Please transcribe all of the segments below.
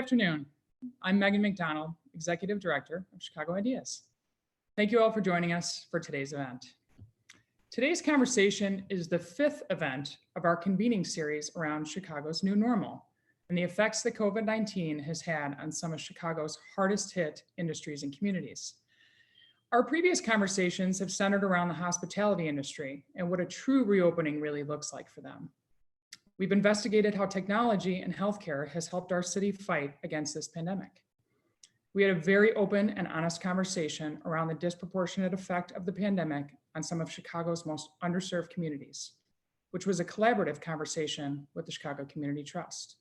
afternoon. I'm Megan McDonald, Executive Director of Chicago Ideas. Thank you all for joining us for today's event. Today's conversation is the fifth event of our convening series around Chicago's new normal and the effects that COVID-19 has had on some of Chicago's hardest hit industries and communities. Our previous conversations have centered around the hospitality industry and what a true reopening really looks like for them. We've investigated how technology and healthcare has helped our city fight against this pandemic. We had a very open and honest conversation around the disproportionate effect of the pandemic on some of Chicago's most underserved communities, which was a collaborative conversation with the Chicago Community Trust.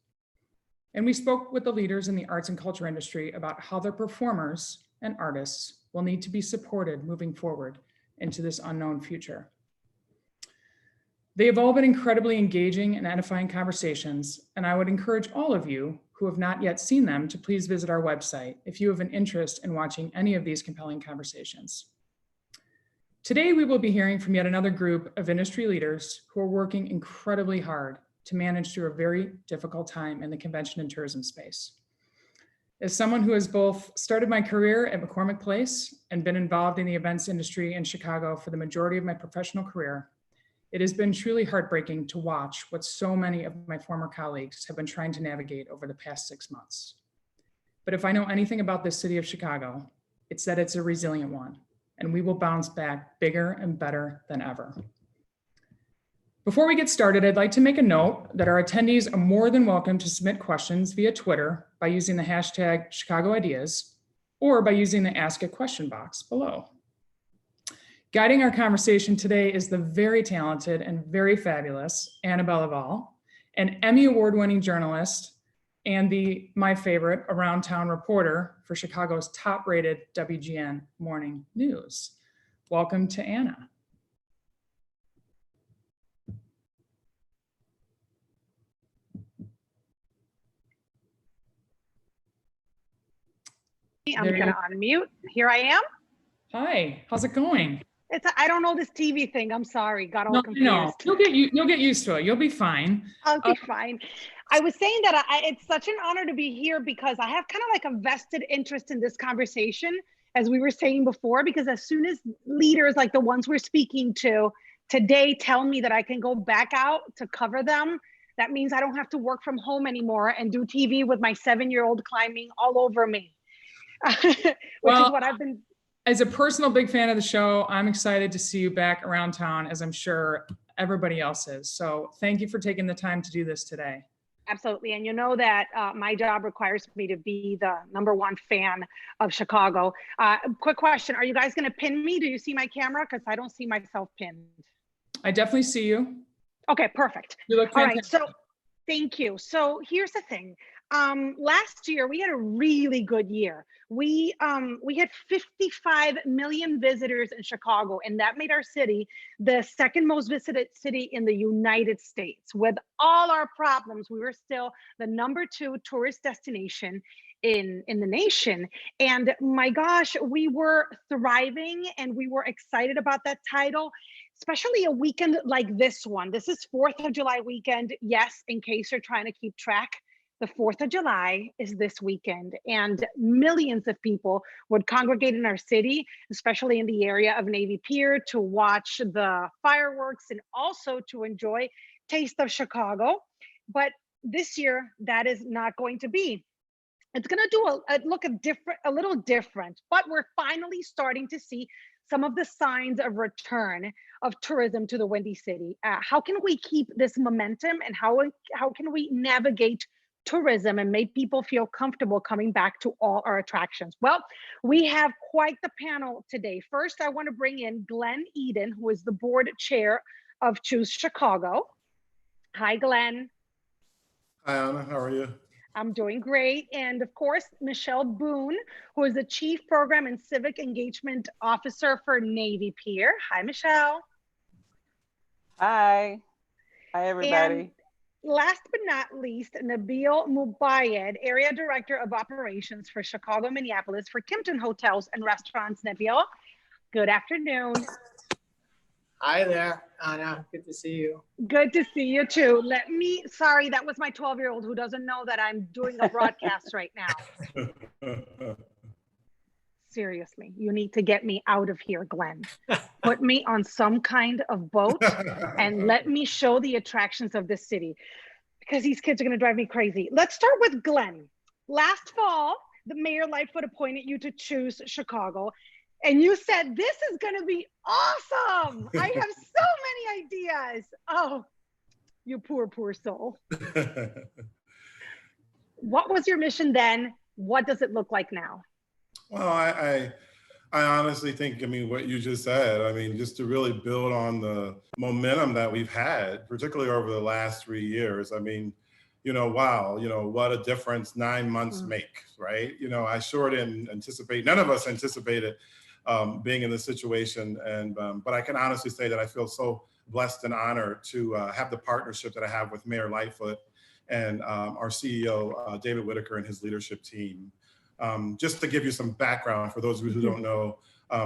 And we spoke with the leaders in the arts and culture industry about how their performers and artists will need to be supported moving forward into this unknown future. They have all been incredibly engaging and edifying conversations, and I would encourage all of you who have not yet seen them to please visit our website if you have an interest in watching any of these compelling conversations. Today, we will be hearing from yet another group of industry leaders who are working incredibly hard to manage through a very difficult time in the convention and tourism space. As someone who has both started my career at McCormick Place and been involved in the events industry in Chicago for the majority of my professional career, it has been truly heartbreaking to watch what so many of my former colleagues have been trying to navigate over the past 6 months. But if I know anything about this city of Chicago, it's that it's a resilient one, and we will bounce back bigger and better than ever. Before we get started, I'd like to make a note that our attendees are more than welcome to submit questions via Twitter by using the hashtag #ChicagoIdeas or by using the Ask a Question box below. Guiding our conversation today is the very talented and very fabulous Annabelle Laval, an Emmy Award-winning journalist and my favorite around town reporter for Chicago's top-rated WGN Morning News. Welcome to Anna. I'm gonna unmute. Here I am. Hi, how's it going? I don't know this TV thing. I'm sorry. Got all confused. No, you'll get used to it. You'll be fine. I'll be fine. I was saying that it's such an honor to be here because I have kind of like a vested interest in this conversation, as we were saying before, because as soon as leaders like the ones we're speaking to today tell me that I can go back out to cover them, that means I don't have to work from home anymore and do TV with my 7-year-old climbing all over me, which is what I've been. As a personal big fan of the show, I'm excited to see you back around town, as I'm sure everybody else is. So thank you for taking the time to do this today. Absolutely. And you know that my job requires me to be the #1 fan of Chicago. Quick question. Are you guys going to pin me? Do you see my camera? Because I don't see myself pinned. I definitely see you. Okay, perfect. You look fantastic. All right. So thank you. So here's the thing. Last year, we had a really good year. We had 55 million visitors in Chicago, and that made our city the second most visited city in the United States. With all our problems, we were still the #2 tourist destination in the nation. And my gosh, we were thriving and we were excited about that title, especially a weekend like this one. This is 4th of July weekend. Yes, in case you're trying to keep track. The 4th of July is this weekend, and millions of people would congregate in our city, especially in the area of Navy Pier, to watch the fireworks and also to enjoy Taste of Chicago. But this year, that is not going to be. It's going to do a little different, but we're finally starting to see some of the signs of return of tourism to the Windy City. How can we keep this momentum, and how can we navigate tourism and make people feel comfortable coming back to all our attractions? Well, we have quite the panel today. First, I want to bring in Glenn Eden, who is the board chair of Choose Chicago. Hi, Glenn. Hi, Anna. How are you? I'm doing great. And of course, Michelle Boone, who is the Chief Program and Civic Engagement Officer for Navy Pier. Hi, Michelle. Hi. Hi, everybody. And last but not least, Nabil Mubayed, Area Director of Operations for Chicago, Minneapolis for Kimpton Hotels and Restaurants. Nabil, good afternoon. Hi there, Anna. Good to see you. Good to see you too. Sorry, that was my 12-year-old who doesn't know that I'm doing a broadcast right now. Seriously, you need to get me out of here, Glenn. Put me on some kind of boat and let me show the attractions of this city, because these kids are going to drive me crazy. Let's start with Glenn. Last fall, the Mayor Lightfoot appointed you to choose Chicago, and you said, this is going to be awesome. I have so many ideas. Oh, you poor, poor soul. What was your mission then? What does it look like now? Well, I honestly think, what you just said, just to really build on the momentum that we've had, particularly over the last 3 years. Wow, what a difference 9 months make, right? I sure didn't anticipate, none of us anticipated being in this situation. But I can honestly say that I feel so blessed and honored to have the partnership that I have with Mayor Lightfoot and our CEO, David Whitaker, and his leadership team. Just to give you some background for those of you who don't know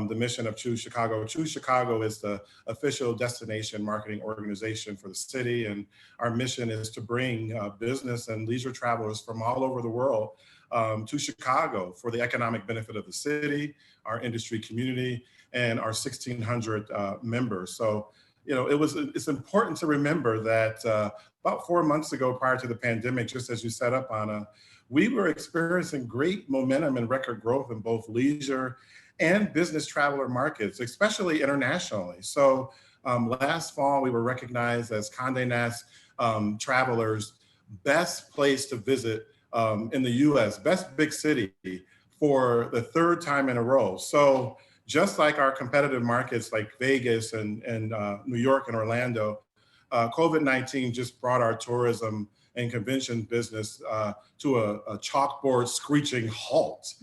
the mission of Choose Chicago. Choose Chicago is the official destination marketing organization for the city. And our mission is to bring business and leisure travelers from all over the world to Chicago for the economic benefit of the city, our industry community, and our 1,600 members. So, it's important to remember that about 4 months ago, prior to the pandemic, just as you set up, Anna, we were experiencing great momentum and record growth in both leisure and business traveler markets, especially internationally. So last fall, we were recognized as Condé Nast Travelers' best place to visit in the US, best big city for the 3rd time in a row. So just like our competitive markets like Vegas and New York and Orlando, COVID-19 just brought our tourism and convention business to a chalkboard screeching halt.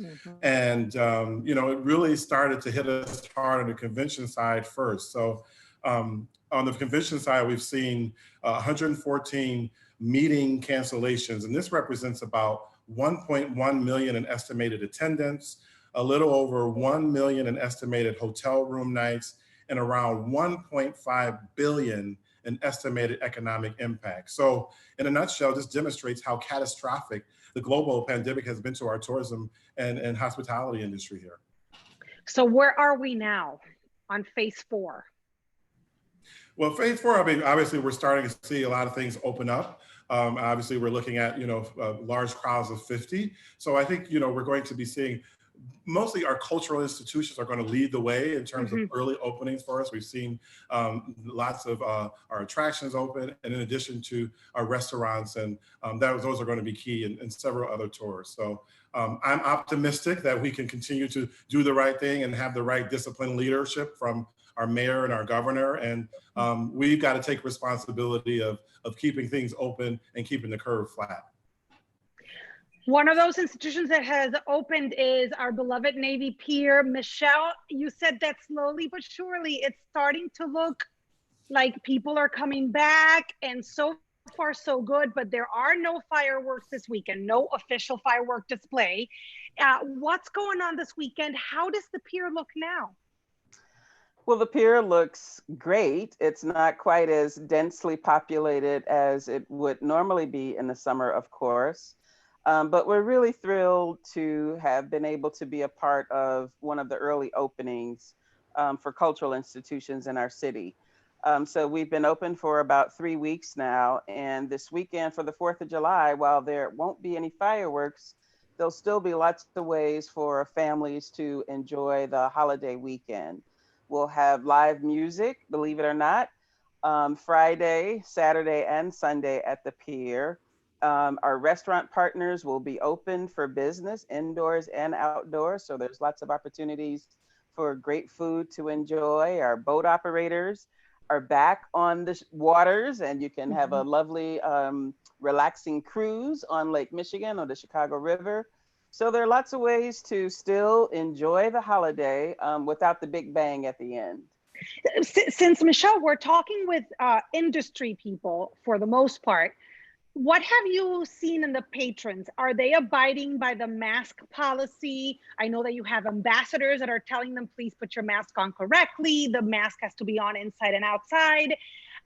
And, it really started to hit us hard on the convention side first. So on the convention side, we've seen 114 meeting cancellations, and this represents about 1.1 million in estimated attendance, a little over 1 million in estimated hotel room nights, and around 1.5 billion in estimated economic impact. So in a nutshell, this demonstrates how catastrophic the global pandemic has been to our tourism and hospitality industry here. So where are we now on phase 4? Well, phase 4, obviously we're starting to see a lot of things open up. Obviously we're looking at, large crowds of 50. So I think, we're going to be seeing mostly our cultural institutions are going to lead the way in terms of early openings for us. We've seen lots of our attractions open, and in addition to our restaurants, and those are going to be key in several other tours. So I'm optimistic that we can continue to do the right thing and have the right disciplined leadership from our mayor and our governor. And we've got to take responsibility of keeping things open and keeping the curve flat. One of those institutions that has opened is our beloved Navy Pier. Michelle, you said that slowly but surely it's starting to look like people are coming back, and so far so good, but there are no fireworks this weekend, no official firework display. What's going on this weekend? How does the pier look now? Well, the pier looks great. It's not quite as densely populated as it would normally be in the summer, of course. But we're really thrilled to have been able to be a part of one of the early openings for cultural institutions in our city. So we've been open for about 3 weeks now. And this weekend for the 4th of July, while there won't be any fireworks, there'll still be lots of ways for families to enjoy the holiday weekend. We'll have live music, believe it or not, Friday, Saturday, and Sunday at the pier. Our restaurant partners will be open for business, indoors and outdoors. So there's lots of opportunities for great food to enjoy. Our boat operators are back on the waters, and you can have a lovely, relaxing cruise on Lake Michigan or the Chicago River. So there are lots of ways to still enjoy the holiday without the big bang at the end. Since Michelle, we're talking with industry people for the most part, What have you seen in the patrons? Are they abiding by the mask policy? I know that you have ambassadors that are telling them, please put your mask on correctly. The mask has to be on inside and outside.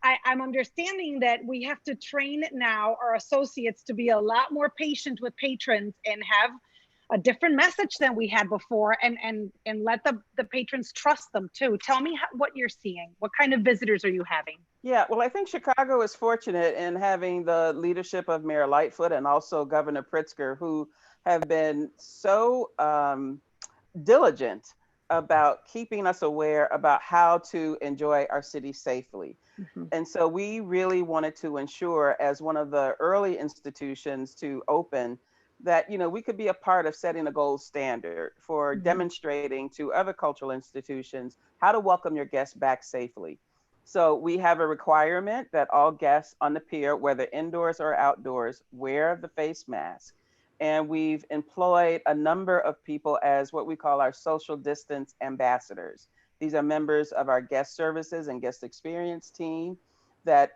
I'm understanding that we have to train now our associates to be a lot more patient with patrons and have a different message than we had before, and let the patrons trust them too. Tell me what you're seeing. What kind of visitors are you having? Yeah, well, I think Chicago is fortunate in having the leadership of Mayor Lightfoot and also Governor Pritzker, who have been so diligent about keeping us aware about how to enjoy our city safely. And so we really wanted to ensure, as one of the early institutions to open, that we could be a part of setting a gold standard for demonstrating to other cultural institutions how to welcome your guests back safely. So we have a requirement that all guests on the pier, whether indoors or outdoors, wear the face mask. And we've employed a number of people as what we call our social distance ambassadors. These are members of our guest services and guest experience team that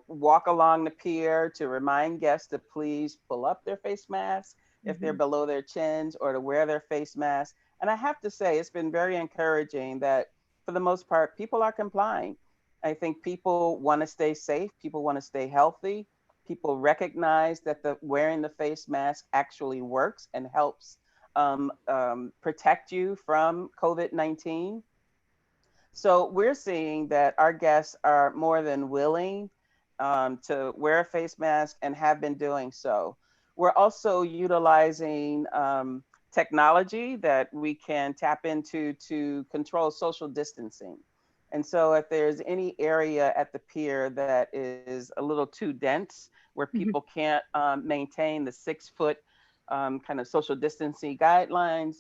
walk along the pier to remind guests to please pull up their face masks if they're below their chins, or to wear their face mask. And I have to say, it's been very encouraging that for the most part, people are complying. I think people want to stay safe. People want to stay healthy. People recognize that wearing the face mask actually works and helps protect you from COVID-19. So we're seeing that our guests are more than willing to wear a face mask and have been doing so. We're also utilizing technology that we can tap into to control social distancing. And so if there's any area at the pier that is a little too dense, where people can't maintain the 6-foot kind of social distancing guidelines,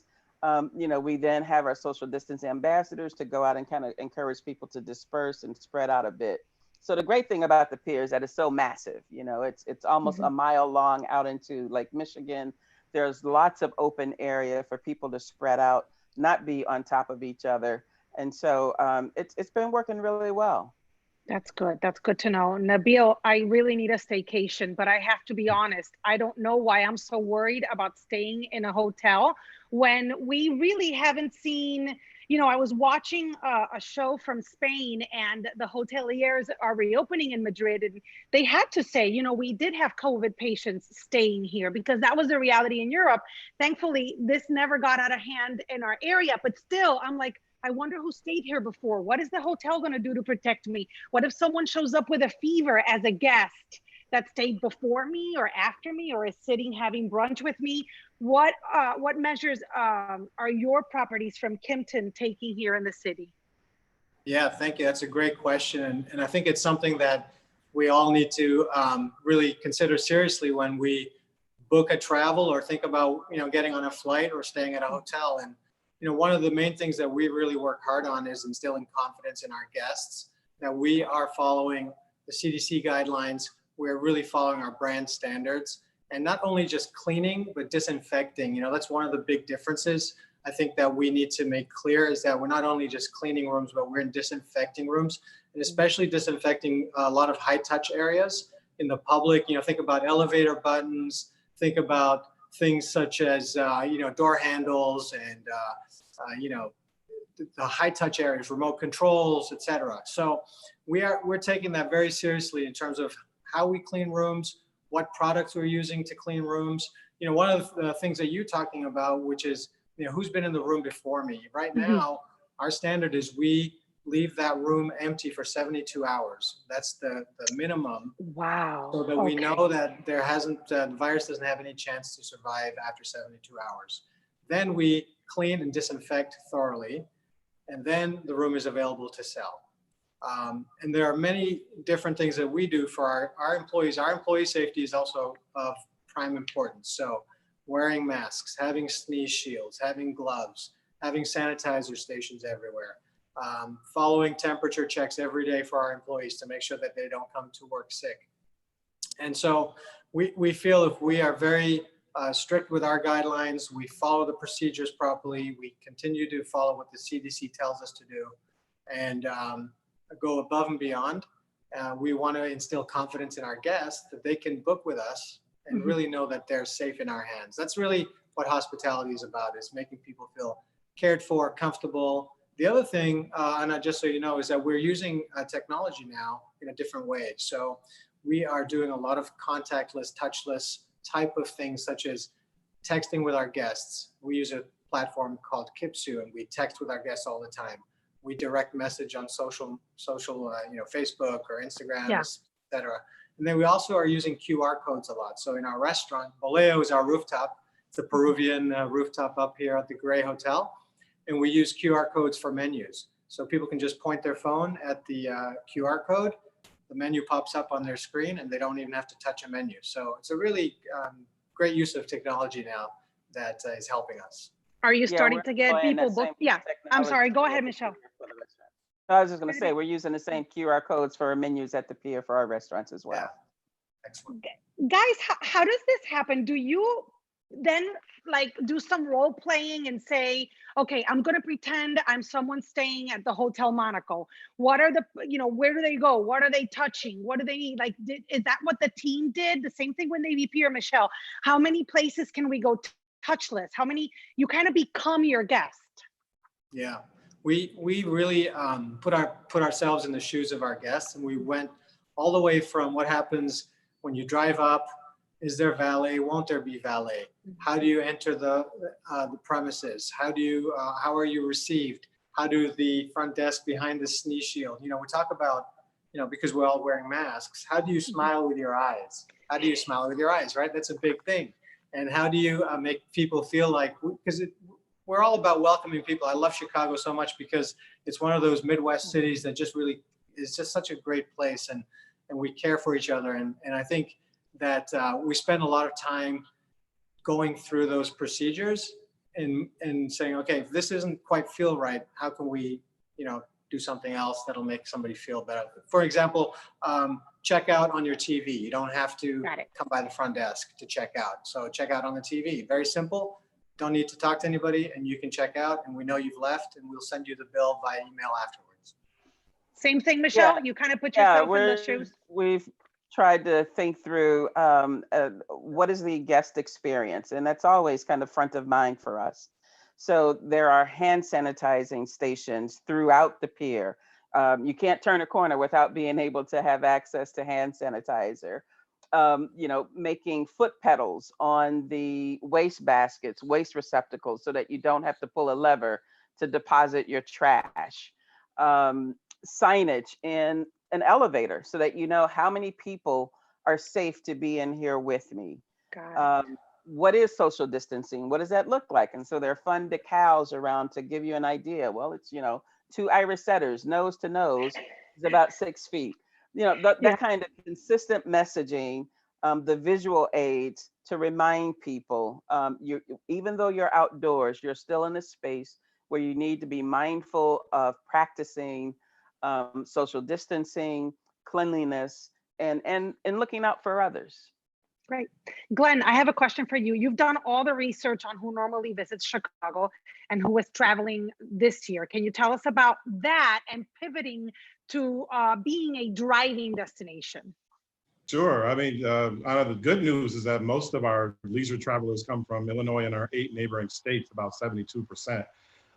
we then have our social distance ambassadors to go out and kind of encourage people to disperse and spread out a bit. So the great thing about the pier is that it's so massive. It's almost a mile long out into Lake Michigan. There's lots of open area for people to spread out, not be on top of each other. And so it's been working really well. That's good. That's good to know. Nabil, I really need a staycation, but I have to be honest. I don't know why I'm so worried about staying in a hotel when we really haven't seen, I was watching a show from Spain, and the hoteliers are reopening in Madrid. And they had to say, we did have COVID patients staying here, because that was the reality in Europe. Thankfully, this never got out of hand in our area. But still, I'm like, I wonder who stayed here before. What is the hotel going to do to protect me? What if someone shows up with a fever as a guest that stayed before me or after me, or is sitting having brunch with me? What measures are your properties from Kimpton taking here in the city? Yeah, thank you. That's a great question. And I think it's something that we all need to really consider seriously when we book a travel or think about, getting on a flight or staying at a hotel. And one of the main things that we really work hard on is instilling confidence in our guests, that we are following the CDC guidelines. We're really following our brand standards, and not only just cleaning, but disinfecting. That's one of the big differences I think that we need to make clear, is that we're not only just cleaning rooms, but we're in disinfecting rooms, and especially disinfecting a lot of high touch areas in the public. Think about elevator buttons, think about things such as, door handles and, the high touch areas, remote controls, etc. So we're taking that very seriously in terms of how we clean rooms, what products we're using to clean rooms. One of the things that you're talking about, which is, who's been in the room before me. Right now, our standard is we leave that room empty for 72 hours. That's the minimum. Wow. So that we know that the virus doesn't have any chance to survive after 72 hours. Then we clean and disinfect thoroughly, and then the room is available to sell. And there are many different things that we do for our employees. Our employee safety is also of prime importance. So wearing masks, having sneeze shields, having gloves, having sanitizer stations everywhere, following temperature checks every day for our employees to make sure that they don't come to work sick. And so we feel if we are very strict with our guidelines, we follow the procedures properly, we continue to follow what the CDC tells us to do, and go above and beyond, We want to instill confidence in our guests that they can book with us and really know that they're safe in our hands. That's really what hospitality is about, is making people feel cared for, comfortable. The other thing, Anna, just so you know, is that we're using technology now in a different way. So we are doing a lot of contactless, touchless type of things, such as texting with our guests. We use a platform called Kipsu, and we text with our guests all the time. We direct message on social, Facebook or Instagram, et cetera. And then we also are using QR codes a lot. So in our restaurant, Boleo is our rooftop. It's a Peruvian rooftop up here at the Gray Hotel. And we use QR codes for menus. So people can just point their phone at the QR code. The menu pops up on their screen and they don't even have to touch a menu. So it's a really great use of technology now that is helping us. Are you starting to get people booked? Yeah, I'm sorry, go ahead, Michelle. I was just going to say, we're using the same QR codes for our menus at the pier for our restaurants as well. Yeah. Excellent. Guys, how does this happen? Do you then like do some role playing and say, okay, I'm going to pretend I'm someone staying at the Hotel Monaco. What are the, where do they go? What are they touching? What do they need? Like, is that what the team did? The same thing when they VP or Michelle. How many places can we go touchless? How many, you kind of become your guest? Yeah, we really put ourselves in the shoes of our guests, and we went all the way from what happens when you drive up. Is there valet? Won't there be valet? How do you enter the premises? How are you received? How do the front desk behind the sneeze shield? We talk about, because we're all wearing masks. How do you smile with your eyes? How do you smile with your eyes? Right? That's a big thing. And how do you make people feel like? Because we're all about welcoming people. I love Chicago so much because it's one of those Midwest cities that just really is just such a great place, and we care for each other. And I think that we spend a lot of time going through those procedures and saying, okay, if this doesn't quite feel right, how can we, do something else that'll make somebody feel better? For example, check out on your TV. You don't have to come by the front desk to check out. So check out on the TV. Very simple. Don't need to talk to anybody, and you can check out, and we know you've left, and we'll send you the bill by email afterwards. Same thing, Michelle. You kind of put yourself in the shoes. We've tried to think through what is the guest experience, and that's always kind of front of mind for us. So there are hand sanitizing stations throughout the pier. You can't turn a corner without being able to have access to hand sanitizer. Making foot pedals on the waste baskets, waste receptacles, so that you don't have to pull a lever to deposit your trash. Signage in an elevator so that you know how many people are safe to be in here with me. What is social distancing? What does that look like? And so there are fun decals around to give you an idea. Well, it's, 2 iris setters, nose to nose is about 6 feet. That kind of consistent messaging, the visual aids to remind people, even though you're outdoors, you're still in a space where you need to be mindful of practicing social distancing, cleanliness, and looking out for others. Great. Glenn, I have a question for you. You've done all the research on who normally visits Chicago and who is traveling this year. Can you tell us about that and pivoting to being a driving destination? Sure. I mean, the good news is that most of our leisure travelers come from Illinois and our 8 neighboring states, about 72%.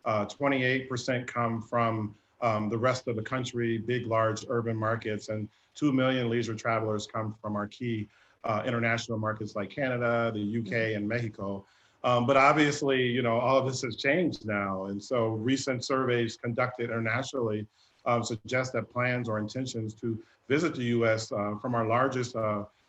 28% come from the rest of the country, big, large urban markets, and 2 million leisure travelers come from our key international markets like Canada, the UK, and Mexico. But obviously, all of this has changed now. And so recent surveys conducted internationally suggest that plans or intentions to visit the US from our largest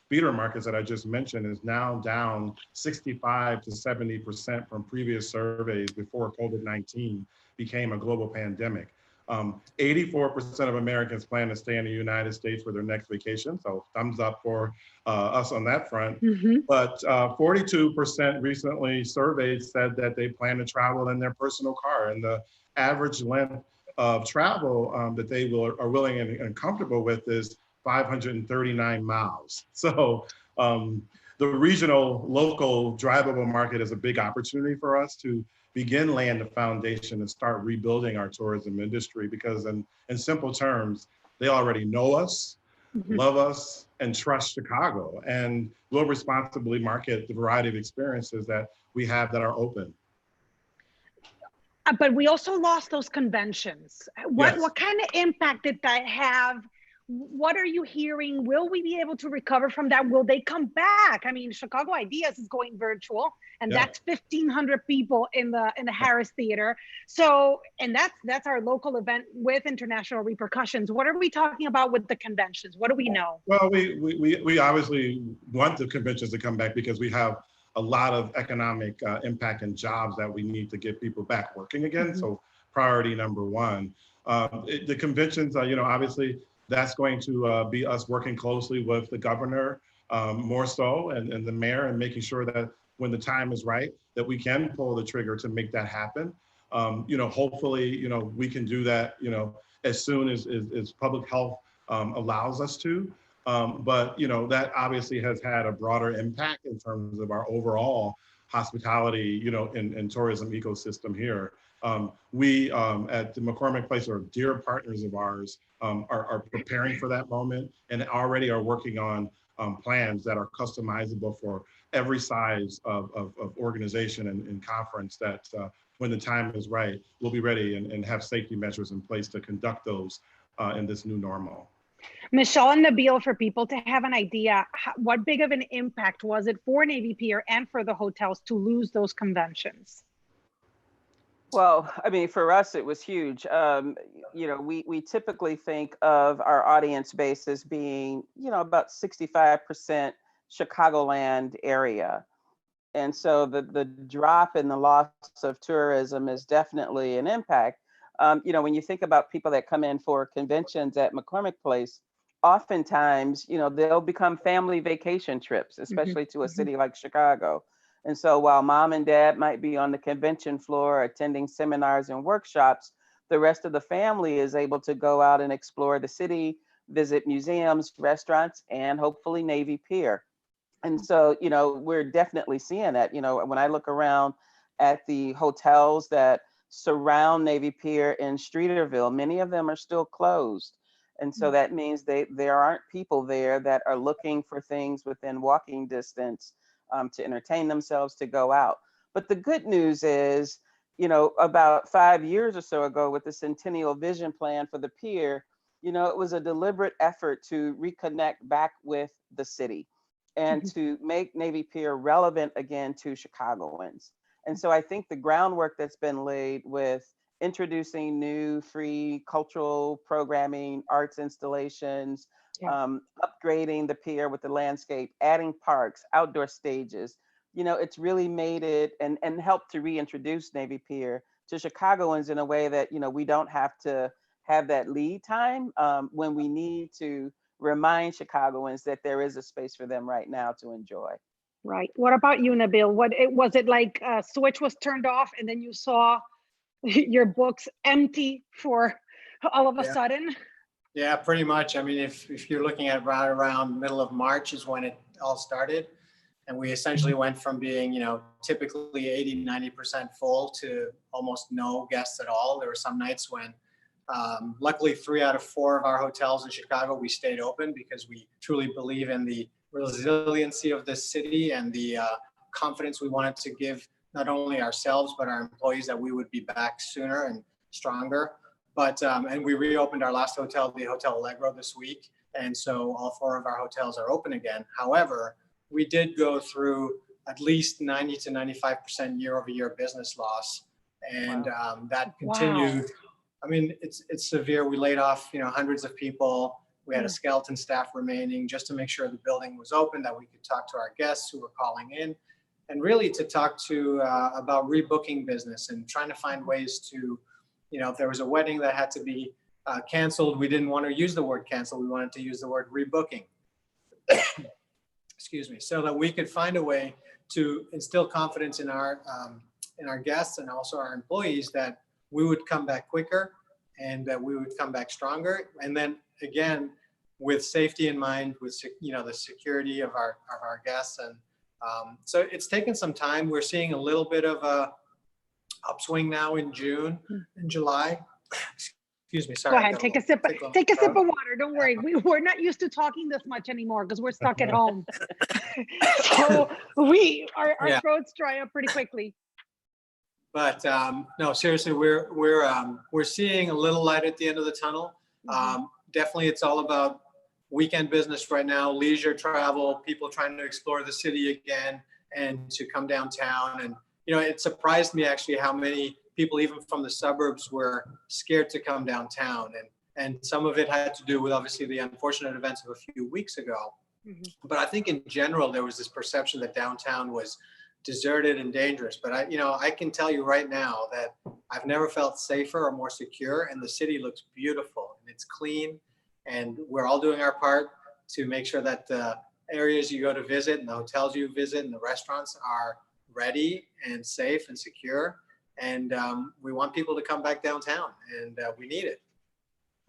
feeder markets that I just mentioned is now down 65 to 70% from previous surveys before COVID-19 became a global pandemic. 84% of Americans plan to stay in the United States for their next vacation. So thumbs up for us on that front. But 42% recently surveyed said that they plan to travel in their personal car. And the average length of travel that they are willing and comfortable with is 539 miles. So the regional, local, drivable market is a big opportunity for us to begin laying the foundation and start rebuilding our tourism industry, because in simple terms, they already know us. love us, and trust Chicago. And we'll responsibly market the variety of experiences that we have that are open. But we also lost those conventions. Yes. What kind of impact did that have? What are you hearing? Will we be able to recover from that? Will they come back? I mean, Chicago Ideas is going virtual, and Yeah. that's 1,500 people in the Harris Theater. So, and that's our local event with international repercussions. What are we talking about with the conventions? What do we know? Well, we obviously want the conventions to come back because we have a lot of economic impact and jobs that we need to get people back working again. So priority number one. The conventions, obviously that's going to be us working closely with the governor more so and the mayor, and making sure that when the time is right, that we can pull the trigger to make that happen. Hopefully, we can do that, as soon as public health allows us to. But that obviously has had a broader impact in terms of our overall hospitality, and tourism ecosystem here. We at the McCormick Place are dear partners of ours, are preparing for that moment and already are working on plans that are customizable for every size of organization and conference, that when the time is right, we'll be ready and have safety measures in place to conduct those in this new normal. Michelle and Nabil, for people to have an idea, what big of an impact was it for Navy Pier and for the hotels to lose those conventions? Well, I mean, for us, it was huge. We typically think of our audience base as being, about 65% Chicagoland area. And so the drop in the loss of tourism is definitely an impact. When you think about people that come in for conventions at McCormick Place, oftentimes, they'll become family vacation trips, especially to a city like Chicago. And so while mom and dad might be on the convention floor attending seminars and workshops, the rest of the family is able to go out and explore the city, visit museums, restaurants, and hopefully Navy Pier. And so, we're definitely seeing that. When I look around at the hotels that surround Navy Pier in Streeterville, many of them are still closed. And so that means there aren't people there that are looking for things within walking distance to entertain themselves, to go out. But the good news is, about 5 years or so ago with the Centennial Vision Plan for the Pier, it was a deliberate effort to reconnect back with the city and to make Navy Pier relevant again to Chicagoans. And so I think the groundwork that's been laid with introducing new free cultural programming, arts installations, upgrading the pier with the landscape, adding parks, outdoor stages, it's really made it and helped to reintroduce Navy Pier to Chicagoans in a way that, we don't have to have that lead time when we need to remind Chicagoans that there is a space for them right now to enjoy. Right. What about you, Nabil? Was it like a switch was turned off and then you saw your books empty for all of a sudden? Yeah, pretty much. I mean, if you're looking at right around middle of March is when it all started. And we essentially went from being, typically 80-90% full to almost no guests at all. There were some nights when luckily 3 out of 4 of our hotels in Chicago, we stayed open because we truly believe in the resiliency of this city and the confidence we wanted to give not only ourselves, but our employees that we would be back sooner and stronger. But, and we reopened our last hotel, the Hotel Allegro, this week. And so all 4 of our hotels are open again. However, we did go through at least 90 to 95% year-over-year business loss. And that continued. Wow. I mean, it's severe. We laid off, hundreds of people. We had a skeleton staff remaining just to make sure the building was open, that we could talk to our guests who were calling in, and really to talk to about rebooking business and trying to find ways to, if there was a wedding that had to be canceled, we didn't want to use the word cancel. We wanted to use the word rebooking. Excuse me, so that we could find a way to instill confidence in our guests and also our employees that we would come back quicker and that we would come back stronger. And then again, with safety in mind, with the security of our guests, and so it's taken some time. We're seeing a little bit of a upswing now in June and July. Excuse me, sorry. Go I ahead, got a take a little sip. tickle in Take my a sip of throat. water. Don't worry. We're not used to talking this much anymore because we're stuck at home. So our Yeah. throats dry up pretty quickly. But no, seriously, we're seeing a little light at the end of the tunnel. Definitely, it's all about weekend business right now, leisure travel, people trying to explore the city again and to come downtown. And it surprised me actually how many people, even from the suburbs, were scared to come downtown. And some of it had to do with obviously the unfortunate events of a few weeks ago. But I think in general there was this perception that downtown was deserted and dangerous. But I can tell you right now that I've never felt safer or more secure, and the city looks beautiful and it's clean, and we're all doing our part to make sure that the areas you go to visit and the hotels you visit and the restaurants are ready and safe and secure. And we want people to come back downtown, and we need it.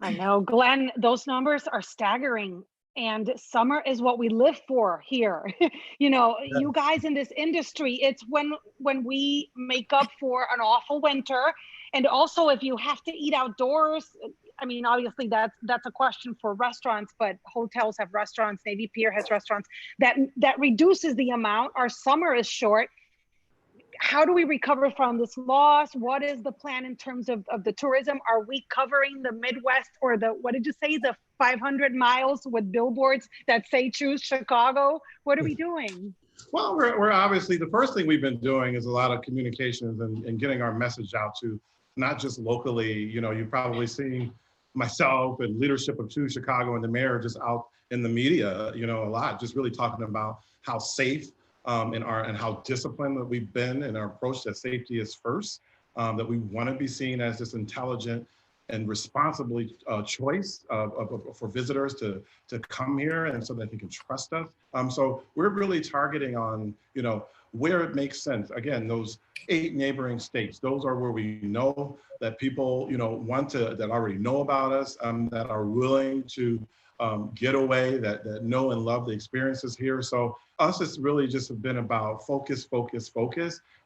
I know, Glenn, those numbers are staggering. And summer is what we live for here. You guys in this industry, it's when we make up for an awful winter. And also, if you have to eat outdoors, I mean, obviously that's a question for restaurants, but hotels have restaurants, Navy Pier has restaurants. That reduces the amount. Our summer is short. How do we recover from this loss? What is the plan in terms of the tourism? Are we covering the Midwest, or what did you say, the 500 miles with billboards that say choose Chicago? What are we doing? Well, we're obviously, the first thing we've been doing is a lot of communications and getting our message out to not just locally. You've probably seen myself and leadership of Choose Chicago and the mayor just out in the media, a lot, just really talking about how safe and how disciplined that we've been in our approach that safety is first, that we want to be seen as this intelligent and responsibly choice for visitors to come here, and so that they can trust us. So we're really targeting on, where it makes sense. Again, those 8 neighboring states, those are where we know that people, that already know about us, that are willing to get away, that know and love the experiences here. So us, it's really just been about focus,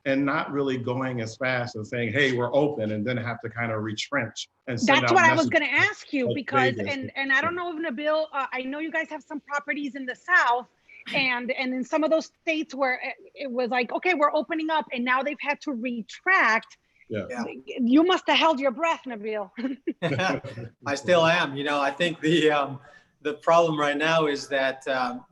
and not really going as fast and saying, hey, we're open, and then have to kind of retrench and send That's out what I was messages going to ask you, like because, Vegas. and I don't know if Nabil, I know you guys have some properties in the South, and in some of those states where it was like, okay, we're opening up, and now they've had to retract. Yeah. You must have held your breath, Nabil. I still am. I think the problem right now is that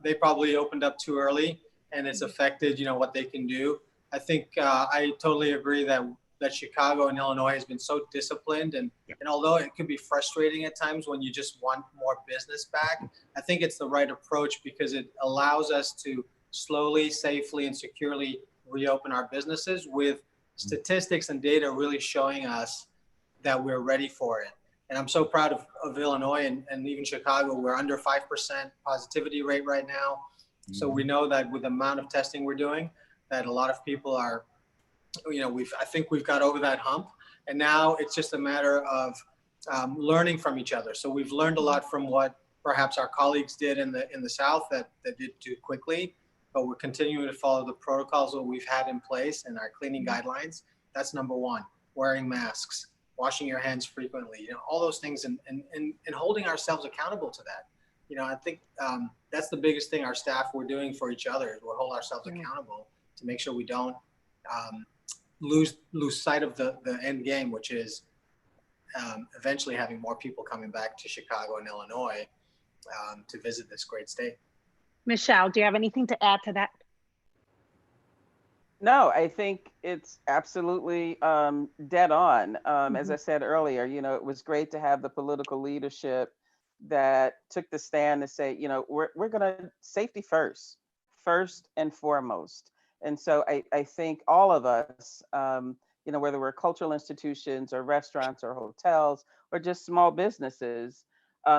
they probably opened up too early, and it's affected, what they can do. I think I totally agree that Chicago and Illinois has been so disciplined, and although it can be frustrating at times when you just want more business back, I think it's the right approach because it allows us to slowly, safely, and securely reopen our businesses with statistics and data really showing us that we're ready for it. And I'm so proud of Illinois and even Chicago. We're under 5% positivity rate right now. So we know that with the amount of testing we're doing, that a lot of people are, I think we've got over that hump. And now it's just a matter of learning from each other. So we've learned a lot from what perhaps our colleagues did in the South that did too quickly, but we're continuing to follow the protocols that we've had in place and our cleaning guidelines. That's number one. Wearing masks, washing your hands frequently, all those things, and holding ourselves accountable to that. I think that's the biggest thing our staff we're doing for each other is we'll hold ourselves accountable to make sure we don't lose sight of the end game, which is eventually having more people coming back to Chicago and Illinois to visit this great state. Michelle, do you have anything to add to that? No, I think it's absolutely dead on. As I said earlier, it was great to have the political leadership that took the stand to say, we're going to safety first and foremost. And so I think all of us, whether we're cultural institutions or restaurants or hotels or just small businesses,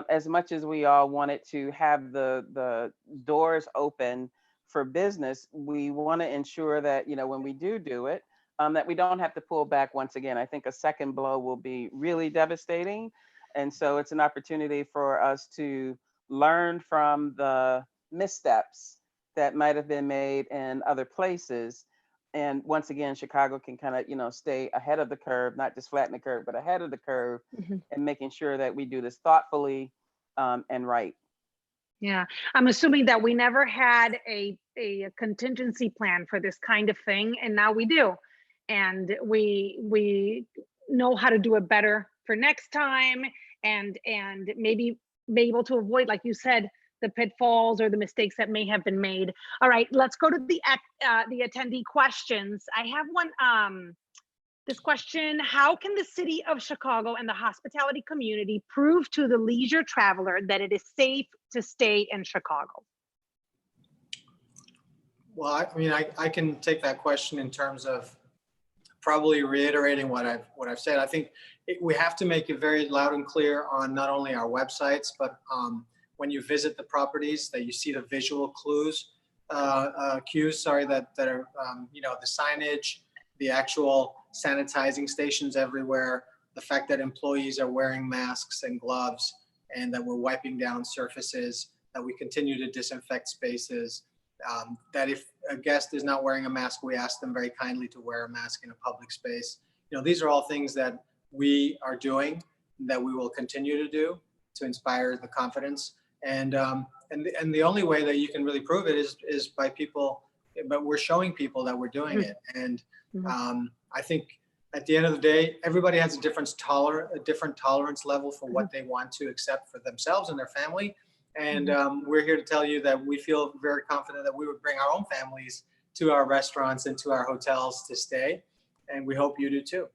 as much as we all wanted to have the doors open for business, we want to ensure that, when we do it, that we don't have to pull back once again. I think a second blow will be really devastating. And so it's an opportunity for us to learn from the missteps that might have been made in other places, And once again, Chicago can kind of, stay ahead of the curve, not just flatten the curve, but ahead of the curve, and making sure that we do this thoughtfully and right. Yeah, I'm assuming that we never had a contingency plan for this kind of thing, and now we do, and we know how to do it better for next time, and maybe be able to avoid, like you said, the pitfalls or the mistakes that may have been made. All right, let's go to the attendee questions. I have one. This question: how can the city of Chicago and the hospitality community prove to the leisure traveler that it is safe to stay in Chicago? Well, I mean, I can take that question in terms of probably reiterating what I've said. I think we have to make it very loud and clear on not only our websites, but when you visit the properties, that you see the visual cues, that are the signage, the actual sanitizing stations everywhere, the fact that employees are wearing masks and gloves, and that we're wiping down surfaces, that we continue to disinfect spaces, that if a guest is not wearing a mask, we ask them very kindly to wear a mask in a public space. These are all things that we are doing, that we will continue to do to inspire the confidence. And the only way that you can really prove it is by people, but we're showing people that we're doing it. And I think at the end of the day, everybody has a different tolerance level for what they want to accept for themselves and their family. And we're here to tell you that we feel very confident that we would bring our own families to our restaurants and to our hotels to stay. And we hope you do too.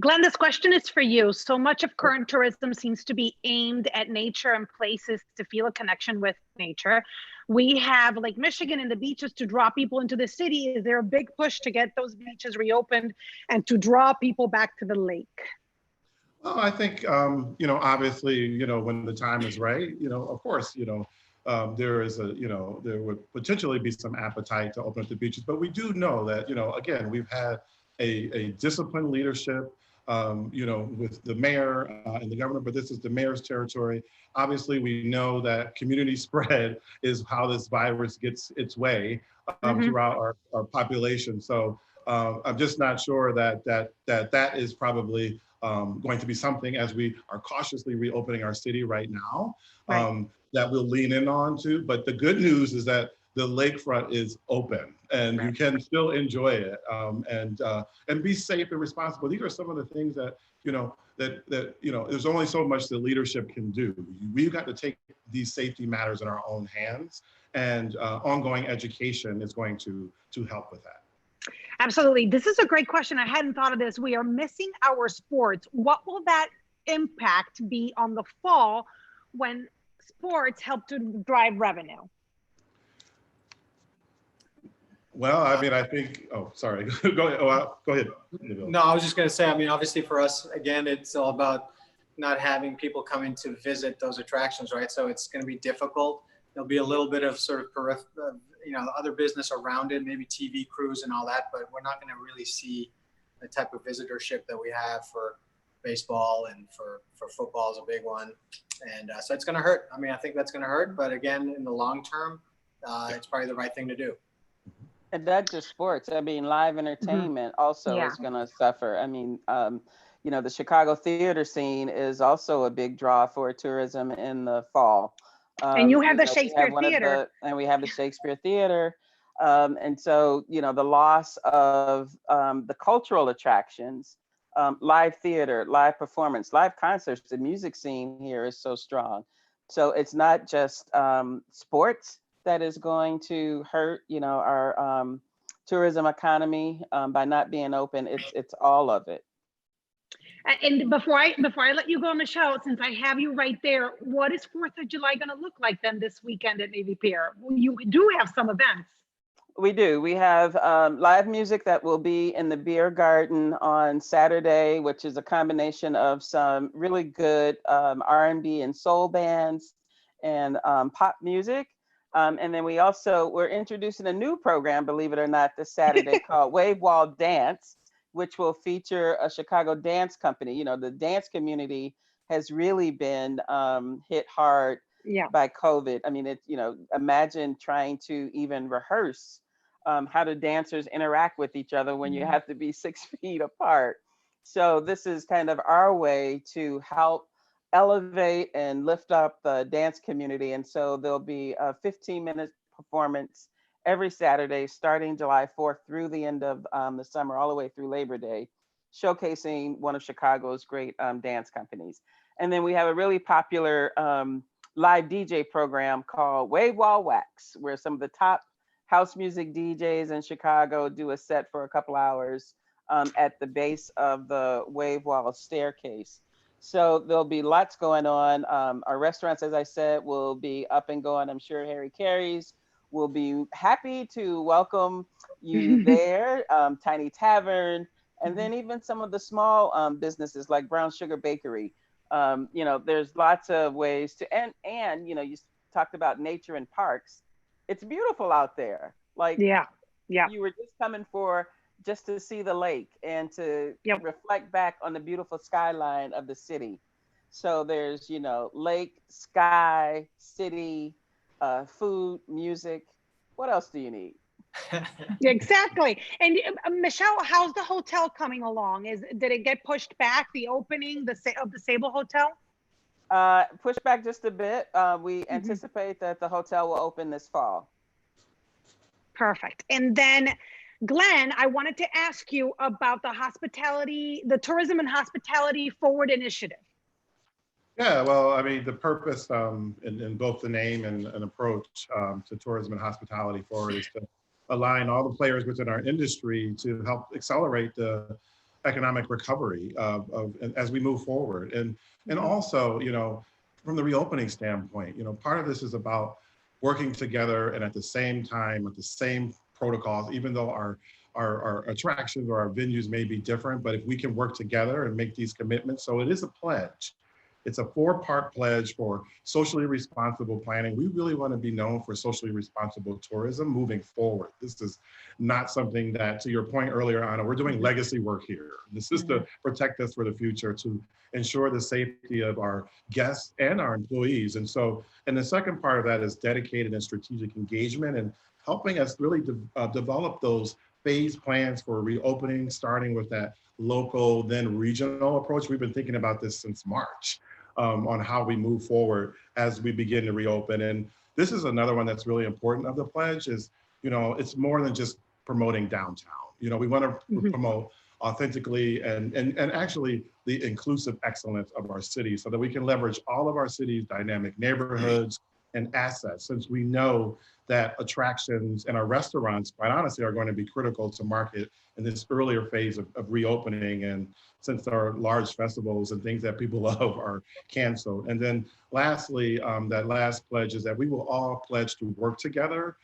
Glenn, this question is for you. So much of current tourism seems to be aimed at nature and places to feel a connection with nature. We have Lake Michigan and the beaches to draw people into the city. Is there a big push to get those beaches reopened and to draw people back to the lake? Well, I think, obviously, when the time is right, of course, there would potentially be some appetite to open up the beaches, but we do know that, again, we've had a disciplined leadership, with the mayor and the governor, but this is the mayor's territory. Obviously, we know that community spread is how this virus gets its way throughout our population. So I'm just not sure that is probably going to be something, as we are cautiously reopening our city right now, that we'll lean in on to. But the good news is that the lakefront is open, and you can still enjoy it, and be safe and responsible. These are some of the things that there's only so much that leadership can do. We've got to take these safety matters in our own hands, and ongoing education is going to help with that. Absolutely. This is a great question. I hadn't thought of this. We are missing our sports. What will that impact be on the fall when sports help to drive revenue? Well, I mean, I think, sorry, go ahead. No, I was just going to say, I mean, obviously for us, again, it's all about not having people coming to visit those attractions, right? So it's going to be difficult. There'll be a little bit of sort of, other business around it, maybe TV crews and all that, but we're not going to really see the type of visitorship that we have for baseball, and for football is a big one. And so it's going to hurt. I mean, I think that's going to hurt, but again, in the long term, it's probably the right thing to do. And not just sports. I mean, live entertainment also is going to suffer. I mean, the Chicago theater scene is also a big draw for tourism in the fall. And you have the Shakespeare Theater. And we have the Shakespeare Theater. And so, the loss of the cultural attractions, live theater, live performance, live concerts, the music scene here is so strong. So it's not just sports that is going to hurt, our tourism economy by not being open. It's all of it. And before I let you go, Michelle, since I have you right there, what is 4th of July going to look like then this weekend at Navy Pier? You do have some events. We do. We have live music that will be in the beer garden on Saturday, which is a combination of some really good R&B and soul bands and pop music. And then we're introducing a new program, believe it or not, this Saturday called Wave Wall Dance, which will feature a Chicago dance company. The dance community has really been hit hard by COVID. I mean, imagine trying to even rehearse how do dancers interact with each other when you have to be 6 feet apart? So this is kind of our way to help elevate and lift up the dance community. And so there'll be a 15-minute performance every Saturday, starting July 4th through the end of the summer, all the way through Labor Day, showcasing one of Chicago's great dance companies. And then we have a really popular live DJ program called Wave Wall Wax, where some of the top house music DJs in Chicago do a set for a couple hours at the base of the Wave Wall staircase. So there'll be lots going on. Our restaurants, as I said, will be up and going. I'm sure Harry Carey's will be happy to welcome you there, Tiny Tavern, and then even some of the small businesses like Brown Sugar Bakery. You know, there's lots of ways to, and you know, you talked about nature and parks. It's beautiful out there. Like, Yeah. you were just coming for just to see the lake and to reflect back on the beautiful skyline of the city. So there's, you know, lake, sky, city, food, music. What else do you need? Exactly. And Michelle, how's the hotel coming along? Did it get pushed back, the opening of the Sable Hotel? Pushed back just a bit. We anticipate that the hotel will open this fall. Perfect. And then Glenn, I wanted to ask you about the Tourism and Hospitality Forward Initiative. Yeah, well, I mean, the purpose in both the name and approach to Tourism and Hospitality Forward is to align all the players within our industry to help accelerate the economic recovery as we move forward. And also, you know, from the reopening standpoint, you know, part of this is about working together and at the same time, with the same protocols, even though our attractions or our venues may be different, but if we can work together and make these commitments. So it is a pledge. It's a 4-part pledge for socially responsible planning. We really want to be known for socially responsible tourism moving forward. This is not something that, to your point earlier, Anna, we're doing legacy work here. This is to protect us for the future, to ensure the safety of our guests and our employees. And so, and the second part of that is dedicated and strategic engagement and helping us really develop those phase plans for reopening, starting with that local, then regional approach. We've been thinking about this since March. On how we move forward as we begin to reopen. And this is another one that's really important of the pledge is, you know, it's more than just promoting downtown. You know, we want to promote authentically and actually the inclusive excellence of our city so that we can leverage all of our city's dynamic neighborhoods and assets, since we know that attractions and our restaurants, quite honestly, are going to be critical to market in this earlier phase of reopening. And since our large festivals and things that people love are canceled. And then lastly, that last pledge is that we will all pledge to work together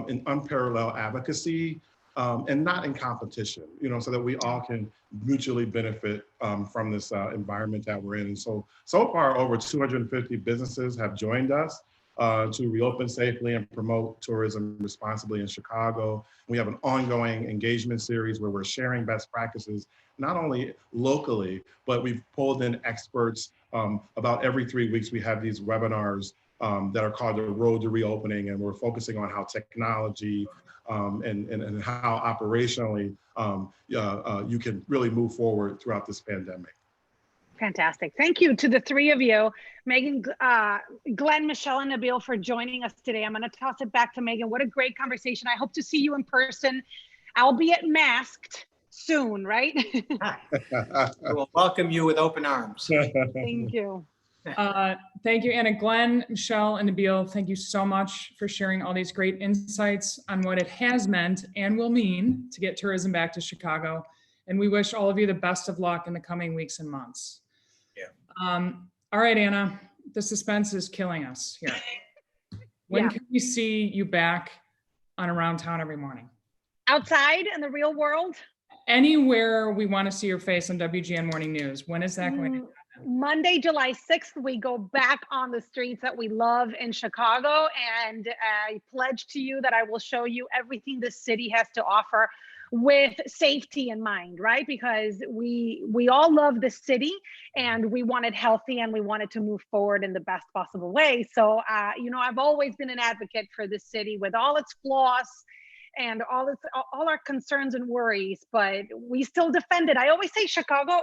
in unparalleled advocacy and not in competition, you know, so that we all can mutually benefit from this environment that we're in. And so far, over 250 businesses have joined us to reopen safely and promote tourism responsibly in Chicago. We have an ongoing engagement series where we're sharing best practices, not only locally, but we've pulled in experts. About every 3 weeks, we have these webinars that are called the Road to Reopening, and we're focusing on how technology and how operationally you can really move forward throughout this pandemic. Fantastic. Thank you to the three of you, Megan, Glenn, Michelle, and Nabil, for joining us today. I'm going to toss it back to Megan. What a great conversation. I hope to see you in person, albeit masked soon, right? We'll welcome you with open arms. Thank you. Thank you, Anna, Glenn, Michelle, and Nabil. Thank you so much for sharing all these great insights on what it has meant and will mean to get tourism back to Chicago. And we wish all of you the best of luck in the coming weeks and months. Yeah. All right, Anna, the suspense is killing us here. When can we see you back on Around Town every morning? Outside in the real world? Anywhere we want to see your face on WGN Morning News. When is that going to happen? Monday, July 6th, we go back on the streets that we love in Chicago. And I pledge to you that I will show you everything the city has to offer with safety in mind, right? Because we all love the city and we want it healthy and we want it to move forward in the best possible way. So, you know, I've always been an advocate for this city with all its flaws and all our concerns and worries, but we still defend it. I always say Chicago,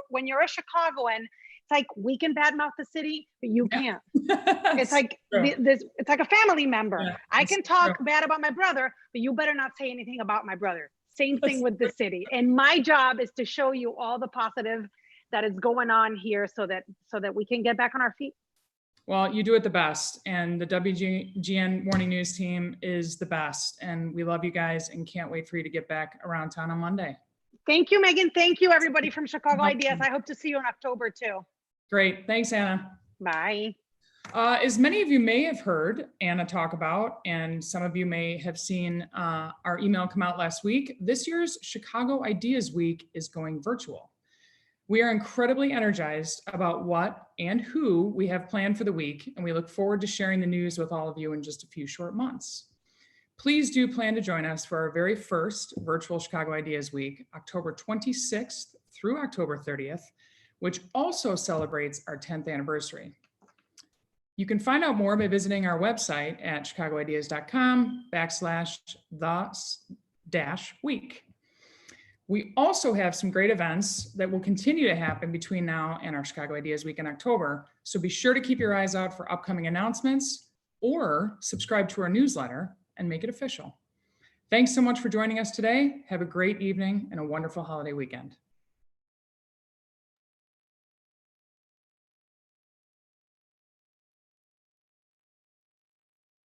when you're a Chicagoan, it's like we can badmouth the city, but you can't. It's like it's like a family member. Yeah, I can talk true. bad about my brother, but you better not say anything about my brother. Same thing with the city. And my job is to show you all the positive that is going on here so that we can get back on our feet. Well, you do it the best, and the WGN Morning News team is the best, and we love you guys and can't wait for you to get back around town on Monday. Thank you, Megan. Thank you, everybody from Chicago Ideas. I hope to see you in October too. Great. Thanks, Anna. Bye. As many of you may have heard Anna talk about, and some of you may have seen our email come out last week, this year's Chicago Ideas Week is going virtual. We are incredibly energized about what and who we have planned for the week, and we look forward to sharing the news with all of you in just a few short months. Please do plan to join us for our very first virtual Chicago Ideas Week, October 26th through October 30th, which also celebrates our 10th anniversary. You can find out more by visiting our website at chicagoideas.com/the-week. We also have some great events that will continue to happen between now and our Chicago Ideas Week in October. So be sure to keep your eyes out for upcoming announcements or subscribe to our newsletter and make it official. Thanks so much for joining us today. Have a great evening and a wonderful holiday weekend.